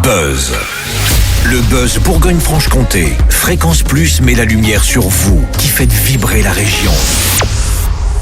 Buzz. Le Buzz Bourgogne-Franche-Comté. Fréquence Plus met la lumière sur vous qui faites vibrer la région.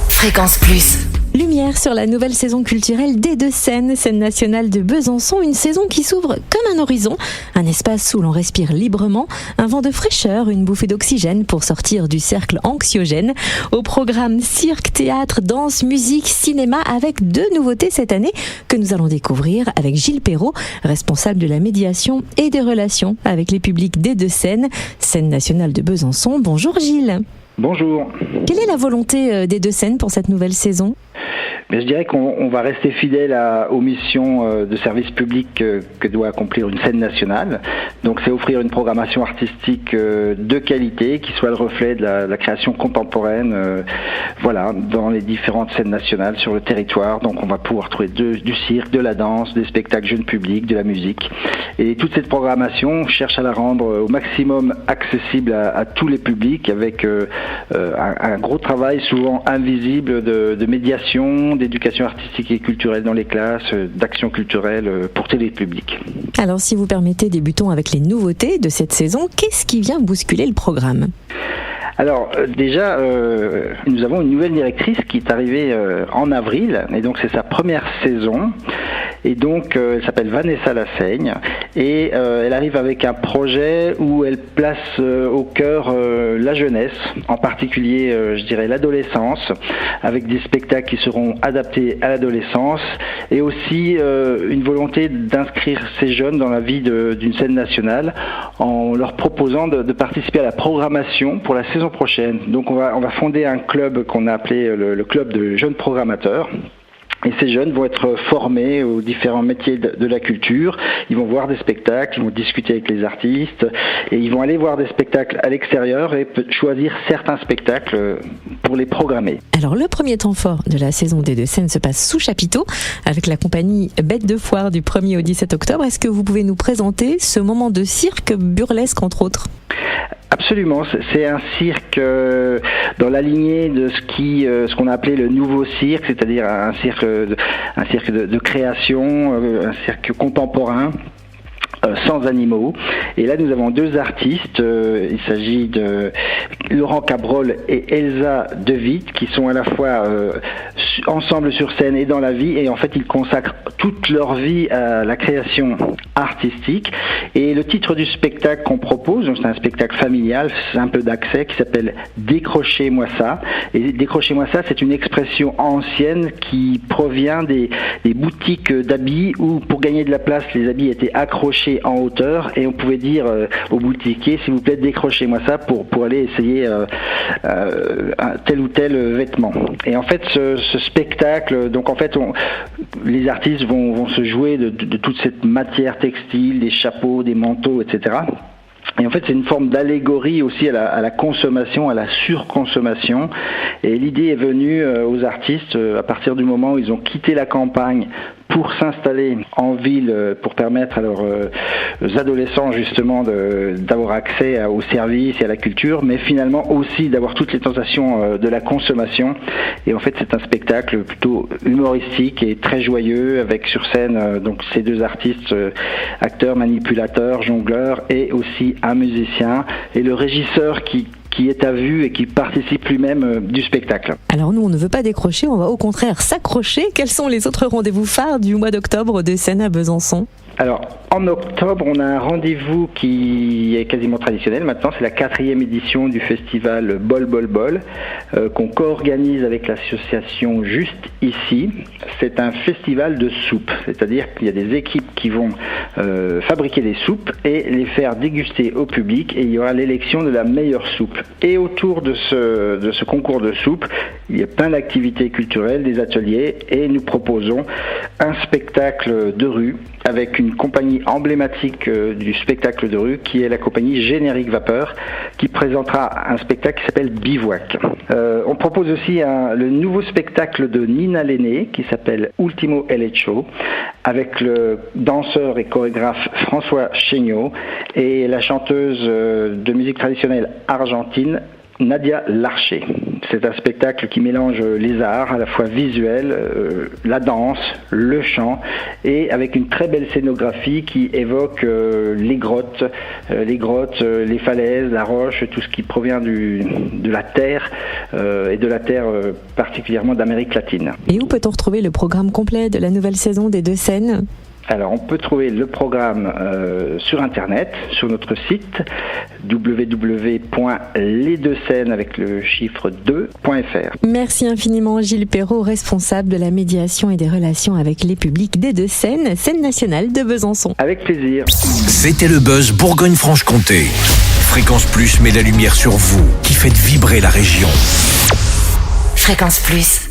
Fréquence Plus. Lumière sur la nouvelle saison culturelle des Deux-Seines, scène nationale de Besançon, une saison qui s'ouvre comme un horizon, un espace où l'on respire librement, un vent de fraîcheur, une bouffée d'oxygène pour sortir du cercle anxiogène. Au programme cirque, théâtre, danse, musique, cinéma, avec 2 nouveautés cette année que nous allons découvrir avec Gilles Perrault, responsable de la médiation et des relations avec les publics des Deux-Seines, scène nationale de Besançon. Bonjour Gilles. Bonjour. Quelle est la volonté des Deux-Seines pour cette nouvelle saison ? Mais je dirais qu'on va rester fidèle aux missions de service public que doit accomplir une scène nationale. Donc c'est offrir une programmation artistique de qualité qui soit le reflet de la création contemporaine dans les différentes scènes nationales sur le territoire. Donc on va pouvoir trouver du cirque, de la danse, des spectacles jeunes publics, de la musique. Et toute cette programmation, on cherche à la rendre au maximum accessible à tous les publics avec un gros travail souvent invisible de médiation, d'éducation artistique et culturelle dans les classes, d'action culturelle pour télépublic. Alors si vous permettez, débutons avec les nouveautés de cette saison. Qu'est-ce qui vient bousculer le programme ? Alors déjà, nous avons une nouvelle directrice qui est arrivée en avril, et donc c'est sa première saison. Et donc, elle s'appelle Vanessa Lassaigne et elle arrive avec un projet où elle place au cœur la jeunesse, en particulier, je dirais, l'adolescence, avec des spectacles qui seront adaptés à l'adolescence et aussi une volonté d'inscrire ces jeunes dans la vie d'une scène nationale en leur proposant de participer à la programmation pour la saison prochaine. Donc, on va fonder un club qu'on a appelé le club de jeunes programmateurs. Et ces jeunes vont être formés aux différents métiers de la culture. Ils vont voir des spectacles, ils vont discuter avec les artistes et ils vont aller voir des spectacles à l'extérieur et choisir certains spectacles pour les programmer. Alors le premier temps fort de la saison des Deux-Seines se passe sous chapiteau avec la compagnie Bête de Foire du 1er au 17 octobre. Est-ce que vous pouvez nous présenter ce moment de cirque burlesque entre autres ? Absolument, c'est un cirque dans la lignée de ce qu'on a appelé le nouveau cirque, c'est-à-dire un cirque de création, un cirque contemporain. Sans animaux. Et là, nous avons 2 artistes. Il s'agit de Laurent Cabrol et Elsa De Witt, qui sont à la fois ensemble sur scène et dans la vie. Et en fait, ils consacrent toute leur vie à la création artistique. Et le titre du spectacle qu'on propose, donc c'est un spectacle familial, simple d'accès, qui s'appelle Décrochez-moi ça. Et Décrochez-moi ça, c'est une expression ancienne qui provient des boutiques d'habits où, pour gagner de la place, les habits étaient accrochés en hauteur et on pouvait dire au boutiquier, s'il vous plaît, décrochez-moi ça pour aller essayer tel ou tel vêtement. Et en fait, ce spectacle, donc en fait, les artistes vont se jouer de toute cette matière textile, des chapeaux, des manteaux, etc. Et en fait, c'est une forme d'allégorie aussi à la consommation, à la surconsommation. Et l'idée est venue aux artistes à partir du moment où ils ont quitté la campagne pour s'installer en ville, pour permettre à leurs adolescents justement d'avoir accès aux services et à la culture, mais finalement aussi d'avoir toutes les tentations de la consommation. Et en fait, c'est un spectacle plutôt humoristique et très joyeux, avec sur scène donc ces 2 artistes, acteurs, manipulateurs, jongleurs, et aussi un musicien et le régisseur qui est à vue et qui participe lui-même du spectacle. Alors nous, on ne veut pas décrocher, on va au contraire s'accrocher. Quels sont les autres rendez-vous phares du mois d'octobre de scène à Besançon ? Alors, en octobre, on a un rendez-vous qui est quasiment traditionnel. Maintenant, c'est la 4e édition du festival Bol Bol Bol, qu'on co-organise avec l'association Juste Ici. C'est un festival de soupes, c'est-à-dire qu'il y a des équipes qui vont fabriquer des soupes et les faire déguster au public, et il y aura l'élection de la meilleure soupe. Et autour de ce concours de soupes, il y a plein d'activités culturelles, des ateliers, et nous proposons un spectacle de rue avec une compagnie emblématique du spectacle de rue qui est la compagnie Générique Vapeur, qui présentera un spectacle qui s'appelle Bivouac. On propose aussi le nouveau spectacle de Nina Lenné qui s'appelle Ultimo Elecho, avec le danseur et chorégraphe François Chéniaud et la chanteuse de musique traditionnelle argentine Nadia Larcher. C'est un spectacle qui mélange les arts, à la fois visuel, la danse, le chant, et avec une très belle scénographie qui évoque les grottes, les falaises, la roche, tout ce qui provient de la terre, et de la terre particulièrement d'Amérique latine. Et où peut-on retrouver le programme complet de la nouvelle saison des 2 scènes ? Alors, on peut trouver le programme sur Internet, sur notre site www.lesdeuxscènes avec le chiffre 2.fr. Merci infiniment Gilles Perrault, responsable de la médiation et des relations avec les publics des 2 scènes, scène nationale de Besançon. Avec plaisir. C'était le buzz Bourgogne-Franche-Comté. Fréquence Plus met la lumière sur vous, qui faites vibrer la région. Fréquence Plus.